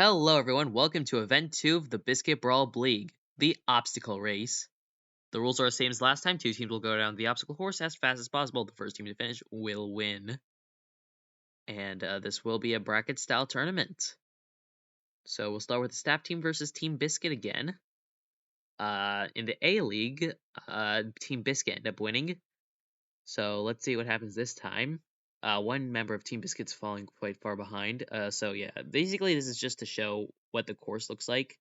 Hello everyone, welcome to Event 2 of the Biscuit Brawl Bleague, the obstacle race. The rules are the same as last time. Two teams will go down the obstacle course as fast as possible. The first team to finish will win. And this will be a bracket-style tournament. So we'll start with the staff team versus Team Biscuit again. In the A-League, Team Biscuit ended up winning. So let's see what happens this time. One member of Team Biscuit's falling quite far behind. So yeah, basically this is just to show what the course looks like.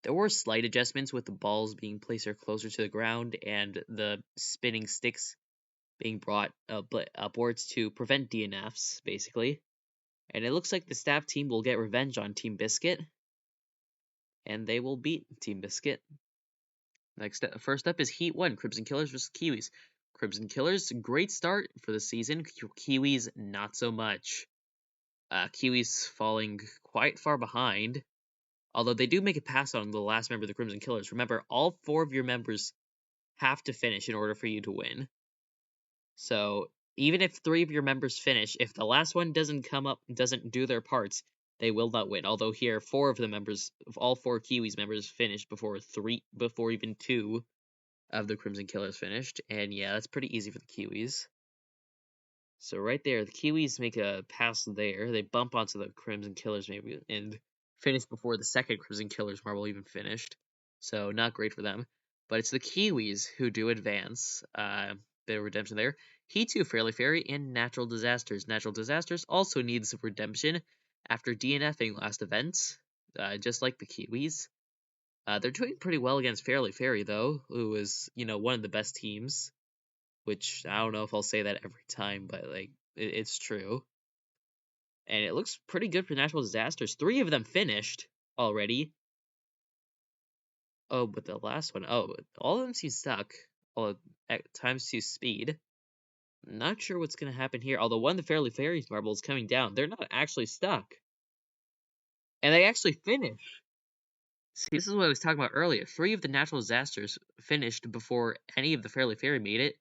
There were slight adjustments with the balls being placed closer to the ground and the spinning sticks being brought upwards to prevent DNFs, basically. And it looks like the staff team will get revenge on Team Biscuit, and they will beat Team Biscuit. First up is Heat 1, Crimson Killers versus Kiwis. Crimson Killers, great start for the season. Kiwis, not so much. Kiwis falling quite far behind. Although they do make a pass on the last member of the Crimson Killers. Remember, all 4 of your members have to finish in order for you to win. So, even if 3 of your members finish, if the last one doesn't do their parts, they will not win. Although here, 4 of the members, all 4 Kiwis members finished before even 2 of the Crimson Killers finished. And yeah, that's pretty easy for the Kiwis. So right there, the Kiwis make a pass there. They bump onto the Crimson Killers maybe, and finish before the second Crimson Killers marble even finished. So not great for them. But it's the Kiwis who do advance. Bit of redemption there. Heat 2, Fairly Fairy, and Natural Disasters. Natural Disasters also needs redemption after DNFing last event, just like the Kiwis. They're doing pretty well against Fairly Fairy, though, who is, one of the best teams. Which, I don't know if I'll say that every time, but, it's true. And it looks pretty good for Natural Disasters. 3 of them finished already. Oh, but the last one, all of them seem stuck. At times 2 speed. Not sure what's going to happen here. Although one of the Fairly Fairies marble is coming down. They're not actually stuck. And they actually finish. See, this is what I was talking about earlier. 3 of the Natural Disasters finished before any of the Fairly Fairy made it.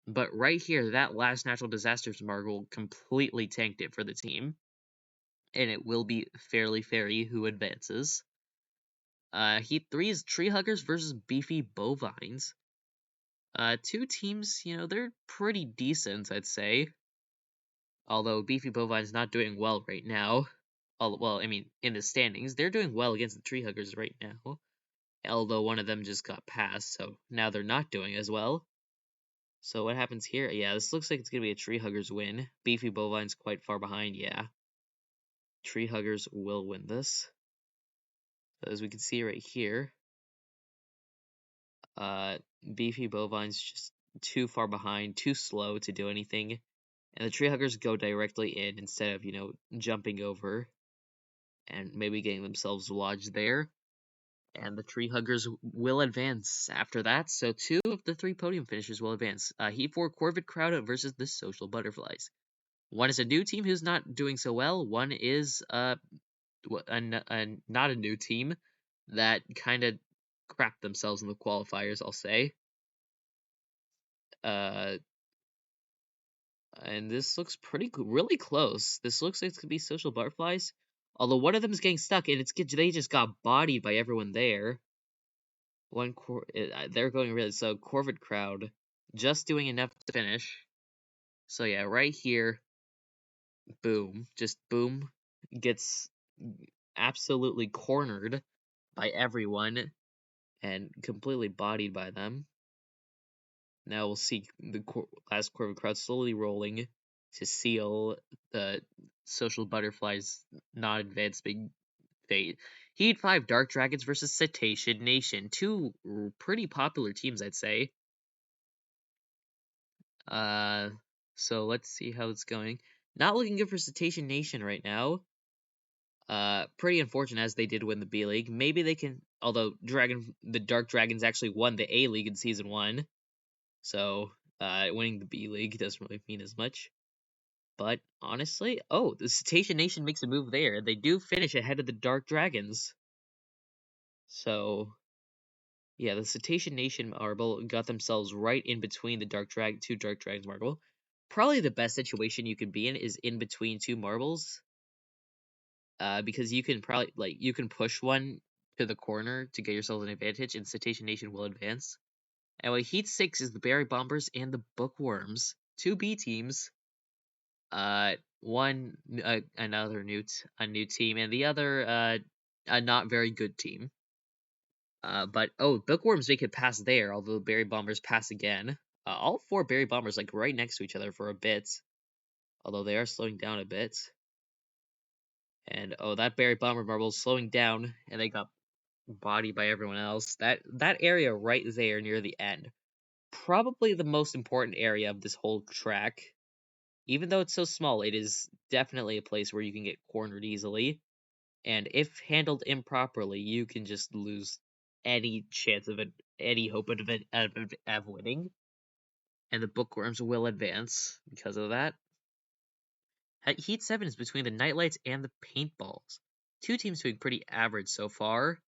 But right here, that last Natural Disasters marble completely tanked it for the team. And it will be Fairly Fairy who advances. Heat 3 is Tree Huggers versus Beefy Bovines. 2 teams, they're pretty decent, I'd say. Although Beefy Bovine's not doing well right now. In the standings, they're doing well against the Tree Huggers right now. Although one of them just got passed, so now they're not doing as well. So what happens here? Yeah, this looks like it's going to be a Tree Huggers win. Beefy Bovine's quite far behind, yeah. Tree Huggers will win this. As we can see right here, Beefy Bovine's just too far behind, too slow to do anything. And the Tree Huggers go directly in instead of, jumping over and maybe getting themselves lodged there. And the Tree Huggers will advance after that. So 2 of the 3 podium finishers will advance. Heat 4, Corvid Crowd versus the Social Butterflies. One is a new team who's not doing so well. One is not a new team that kind of crapped themselves in the qualifiers, I'll say. And this looks really close. This looks like it could be Social Butterflies. Although one of them is getting stuck, and they just got bodied by everyone there. They're going really so. Corvid Crowd just doing enough to finish. So yeah, right here, boom, just boom, gets absolutely cornered by everyone and completely bodied by them. Now we'll see the last Corvid Crowd slowly rolling to seal the Social Butterflies not advancing fate. Heat 5, Dark Dragons versus Cetacean Nation. 2 pretty popular teams, I'd say. So let's see how it's going. Not looking good for Cetacean Nation right now. Pretty unfortunate as they did win the B-League. Maybe they can, although the Dark Dragons actually won the A-League in Season 1. So, winning the B-League doesn't really mean as much. But, honestly, the Cetacean Nation makes a move there. They do finish ahead of the Dark Dragons. So, yeah, the Cetacean Nation marble got themselves right in between the two Dark Dragons marble. Probably the best situation you could be in is in between 2 marbles. because you can probably you can push one to the corner to get yourself an advantage, and Cetacean Nation will advance. Anyway, Heat 6 is the Berry Bombers and the Bookworms, two B teams. One another a new team, and the other a not very good team. But Bookworms make it past there, although the Berry Bombers pass again. All four Berry Bombers right next to each other for a bit, although they are slowing down a bit. And that Berry Bomber marble is slowing down, and they got bodied by everyone else. That area right there near the end, probably the most important area of this whole track. Even though it's so small, it is definitely a place where you can get cornered easily. And if handled improperly, you can just lose any chance of it, any hope of winning. And the Bookworms will advance because of that. Heat 7 is between the Nightlights and the Paintballs. Two teams doing pretty average so far.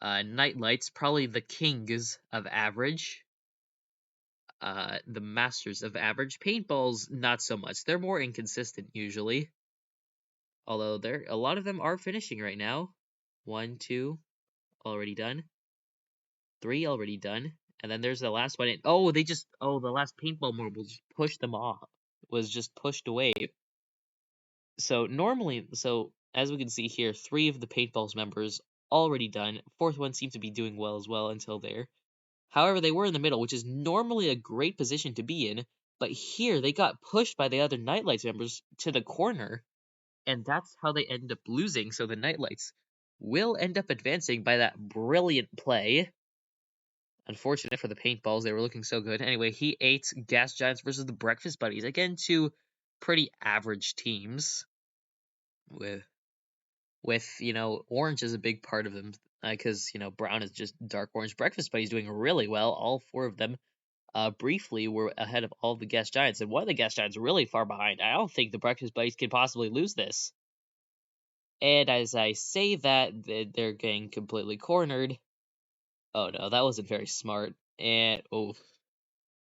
Nightlights, probably the kings of average. The masters of average. Paintballs, not so much. They're more inconsistent usually. Although a lot of them are finishing right now. 1, 2, already done. 3 already done. And then there's the last one. The last paintball marble just pushed them off. Was just pushed away. So as we can see here, 3 of the paintballs members already done. 4th one seemed to be doing well as well until there. However, they were in the middle, which is normally a great position to be in. But here, they got pushed by the other Nightlights members to the corner. And that's how they end up losing. So the Nightlights will end up advancing by that brilliant play. Unfortunate for the Paintballs, they were looking so good. Anyway, Heat 8, Gas Giants versus the Breakfast Buddies. Again, two pretty average teams. With orange is a big part of them. Because, brown is just dark orange. Breakfast Buddies doing really well. All 4 of them briefly were ahead of all the Gas Giants. And one of the Gas Giants really far behind. I don't think the Breakfast Buddies can possibly lose this. And as I say that, they're getting completely cornered. Oh no, that wasn't very smart. And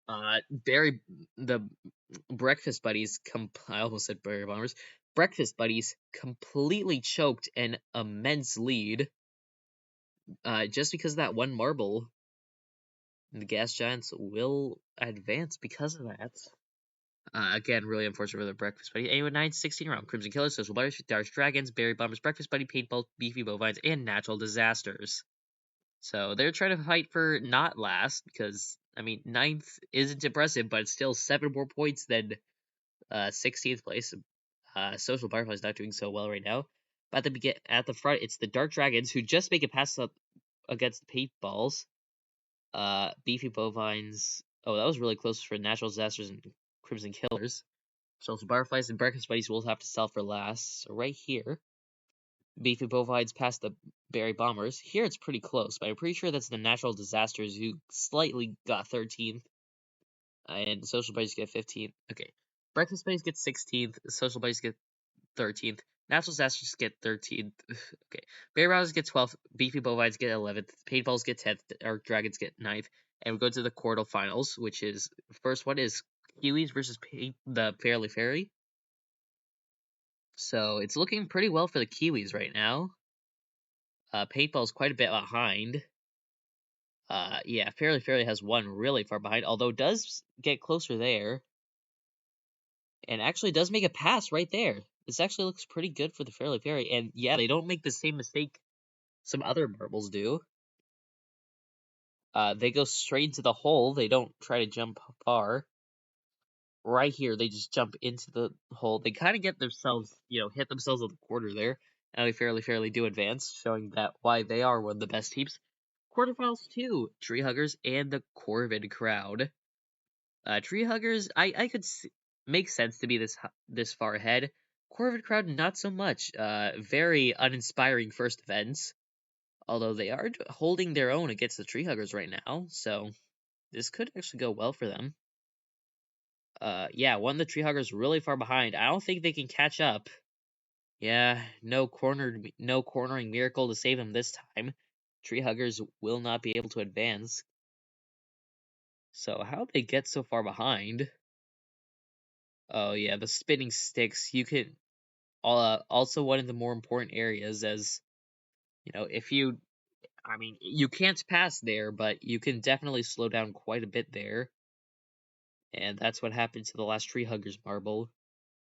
the Breakfast Buddies I almost said Berry Bombers. Breakfast Buddies completely choked an immense lead. Just because of that one marble. The Gas Giants will advance because of that. Again, really unfortunate for the Breakfast Buddy. Anyway, 9-16 round. Crimson Killers, Social Butters, Dark Dragons, Berry Bombers, Breakfast Buddy, Paintball, Beefy Bovines, and Natural Disasters. So they're trying to fight for not last because, 9th isn't impressive, but it's still 7 more points than 16th place. Social Butterfly is not doing so well right now. But at the front, it's the Dark Dragons who just make it past up against the Paintballs. Beefy Bovines. Oh, that was really close for Natural Disasters and Crimson Killers. Social Butterflies and Breakfast Buddies will have to sell for last. So right here, Beefy Bovines past the Berry Bombers. Here it's pretty close, but I'm pretty sure that's the Natural Disasters who slightly got 13th. And Social Buddies get 15th. Okay. Breakfast Buddies get 16th. Social Buddies get 13th. Natural Disasters get 13th. Okay. Berry Bombers get 12th. Beefy Bovines get 11th. Paintballs get 10th. Our Dragons get 9th. And we go to the quarterfinals, which is first one is Kiwis versus the Fairly Fairy. So it's looking pretty well for the Kiwis right now. Paintball's quite a bit behind. Yeah, Fairly Fairy has one really far behind, although does get closer there. And actually does make a pass right there. This actually looks pretty good for the Fairly Fairy. And yeah, they don't make the same mistake some other marbles do. They go straight into the hole. They don't try to jump far. Right here, they just jump into the hole. They kind of get themselves, hit themselves with a quarter there. And they fairly do advance, showing that why they are one of the best teams. Quarterfinals 2, Tree Huggers and the Corvid Crowd. Tree Huggers, I could make sense to be this far ahead. Corvid Crowd, not so much. Very uninspiring first events. Although they are holding their own against the Tree Huggers right now, so this could actually go well for them. Yeah, one of the Tree Huggers really far behind. I don't think they can catch up. Yeah, no cornering miracle to save them this time. Tree Huggers will not be able to advance. So how'd they get so far behind? Oh yeah, the spinning sticks. also one of the more important areas, as you can't pass there, but you can definitely slow down quite a bit there. And that's what happened to the last Tree Huggers marble,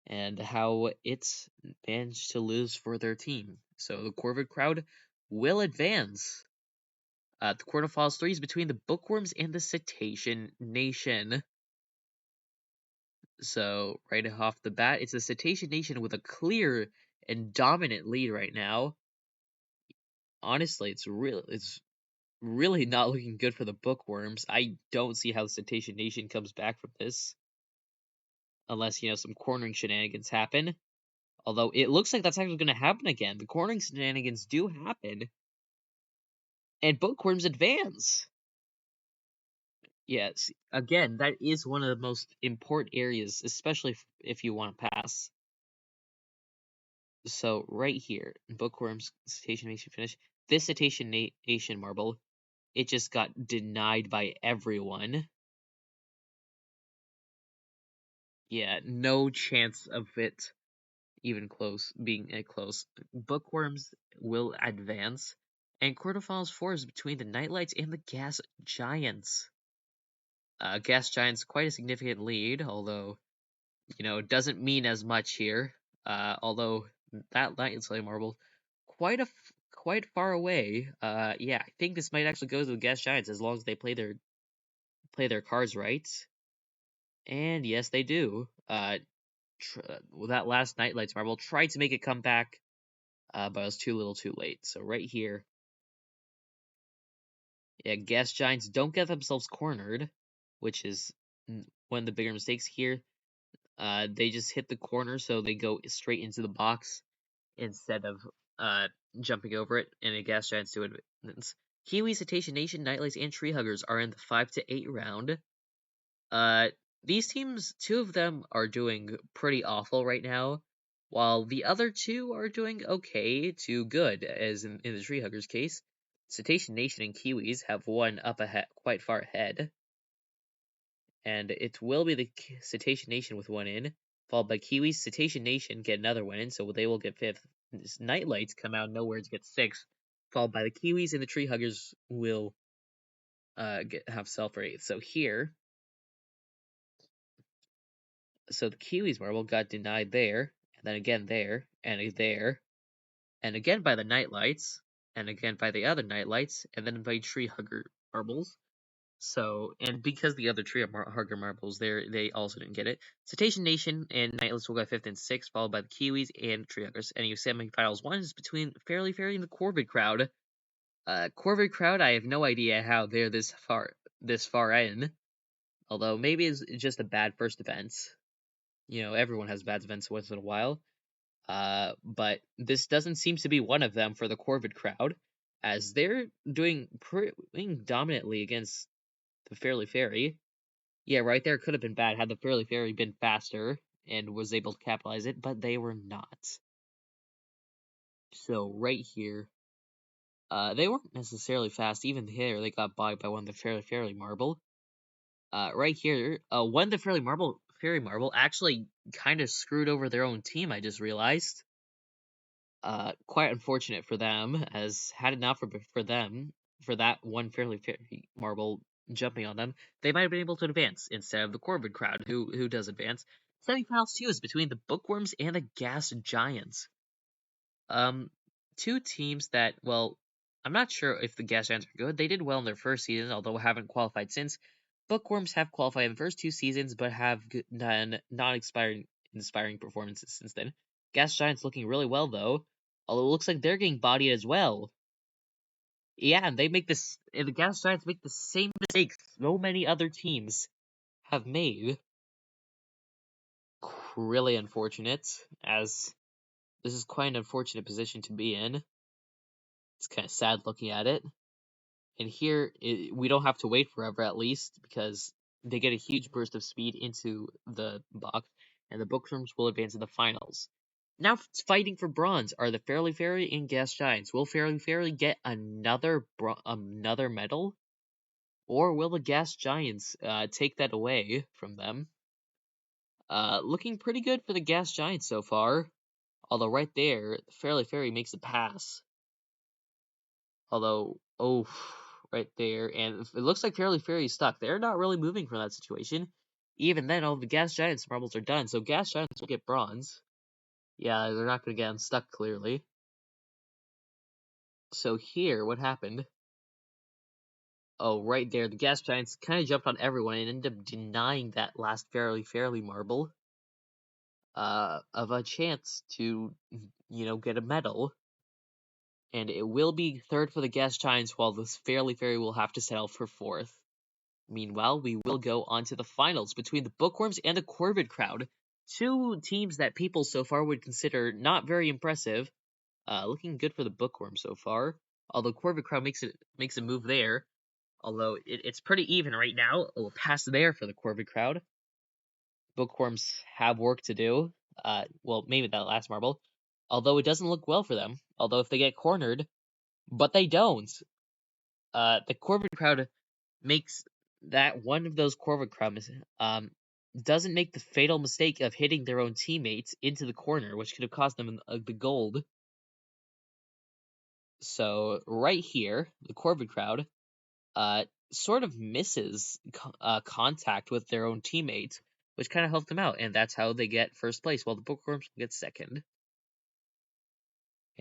and how it's managed to lose for their team. So the Corvid crowd will advance. The quarterfinals 3 is between the Bookworms and the Cetacean Nation. So right off the bat, it's the Cetacean Nation with a clear and dominant lead right now. Honestly, it's really not looking good for the Bookworms. I don't see how the Cetacean Nation comes back from this, unless some cornering shenanigans happen. Although it looks like that's actually going to happen again. The cornering shenanigans do happen, and Bookworms advance. Yes, again, that is one of the most important areas, especially if you want to pass. So right here, Bookworms Cetacean Nation finish. This Cetacean Nation marble, it just got denied by everyone. Yeah, no chance of it even being close. Bookworms will advance, and quarterfinals 4 is between the Nightlights and the Gas Giants. Gas Giants quite a significant lead, although it doesn't mean as much here. Although that Nightlights marble quite far away. Yeah, I think this might actually go to the Gas Giants as long as they play their cards right. And yes, they do. That last Nightlights marble tried to make it come back, but it was too little too late. So right here, yeah, Gas Giants don't get themselves cornered, which is one of the bigger mistakes here. They just hit the corner, so they go straight into the box instead of jumping over it, and a Gas Giants do advance. Kiwi, Cetacean Nation, Nightlights, and Tree Huggers are in the 5 to 8 round. These teams, 2 of them are doing pretty awful right now, while the other 2 are doing okay to good, as in the Tree Huggers case. Cetacean Nation and Kiwis have one up ahead, quite far ahead, and it will be the Cetacean Nation with one in, followed by Kiwis. Cetacean Nation get another one in, so they will get 5th. Nightlights come out nowhere to get 6th, followed by the Kiwis, and the Tree Huggers will have self for 8th. So here, the Kiwis marble got denied there, and then again there, and there, and again by the Nightlights, and again by the other Nightlights, and then by Tree Hugger marbles. So, and because the other Tree Hugger marbles there, they also didn't get it. Cetacean Nation and Nightlights will go 5th and 6th, followed by the Kiwis and Tree Huggers. And semifinals 1 is between Fairly Fairy and the Corvid crowd. Corvid crowd, I have no idea how they're this far in. Although maybe it's just a bad first event. Everyone has bad events once in a while. But this doesn't seem to be one of them for the Corvid crowd, as they're doing dominantly against the Fairly Fairy. Yeah, right there could have been bad had the Fairly Fairy been faster and was able to capitalize it, but they were not. So right here, they weren't necessarily fast. Even here, they got by one of the Fairly Fairy marble. Right here, one of the Fairy marble actually kind of screwed over their own team, I just realized. Quite unfortunate for them, as had it not for them, for that one Fairy marble jumping on them, they might have been able to advance instead of the Corvid crowd, who does advance. Semifinals 2 is between the Bookworms and the Gas Giants. Two teams that, well, I'm not sure if the Gas Giants are good. They did well in their first season, although haven't qualified since. Bookworms have qualified in the first 2 seasons, but have done inspiring performances since then. Gas Giants looking really well, though, although it looks like they're getting bodied as well. Yeah, and the Gas Giants make the same mistakes so many other teams have made. Really unfortunate, as this is quite an unfortunate position to be in. It's kind of sad looking at it. And here, we don't have to wait forever, at least, because they get a huge burst of speed into the box, and the Bookworms will advance to the finals. Now, fighting for bronze are the Fairly Fairy and Gas Giants. Will Fairly Fairy get another medal? Or will the Gas Giants take that away from them? Looking pretty good for the Gas Giants so far. Although right there, Fairly Fairy makes a pass. Although, oh, right there. And it looks like Fairly Fairy is stuck. They're not really moving from that situation. Even then, all the Gas Giants marbles are done. So Gas Giants will get bronze. Yeah, they're not going to get unstuck, clearly. So here, what happened? Oh, right there, the Gas Giants kind of jumped on everyone and ended up denying that last Fairly marble of a chance to, get a medal. And it will be third for the Gas Giants, while the Fairly Fairy will have to settle for fourth. Meanwhile, we will go on to the finals between the Bookworms and the Corvid Crowd. Two teams that people so far would consider not very impressive. Looking good for the Bookworms so far. Although Corvid Crowd makes a move there. Although it's pretty even right now. A little pass there for the Corvid Crowd. Bookworms have work to do. Well, maybe that last marble. Although it doesn't look well for them. Although if they get cornered, but they don't. The Corvid Crowd makes that one of those Corvid Crowds doesn't make the fatal mistake of hitting their own teammates into the corner, which could have cost them the gold. So right here, the Corvid Crowd sort of misses contact with their own teammates, which kind of helped them out, and that's how they get first place, while the Bookworms get second.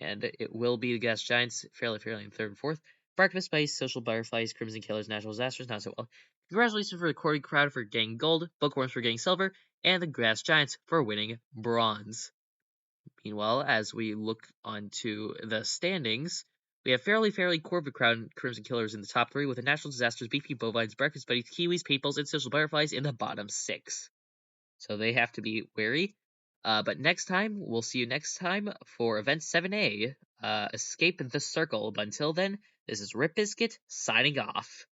And it will be the Gas Giants, fairly in third and fourth. Breakfast Spice, Social Butterflies, Crimson Killers, Natural Disasters, not so well. Congratulations for the Corvid Crowd for getting gold, Bookworms for getting silver, and the Gas Giants for winning bronze. Meanwhile, as we look onto the standings, we have Fairly Corvid Crowd, and Crimson Killers in the top three, with the Natural Disasters, Beefy Bovines, Breakfast Buddies, Kiwis, Paintballs, and Social Butterflies in the bottom six. So they have to be wary. But next time, we'll see you next time for Event 7A, Escape the Circle. But until then, this is Rip Biscuit signing off.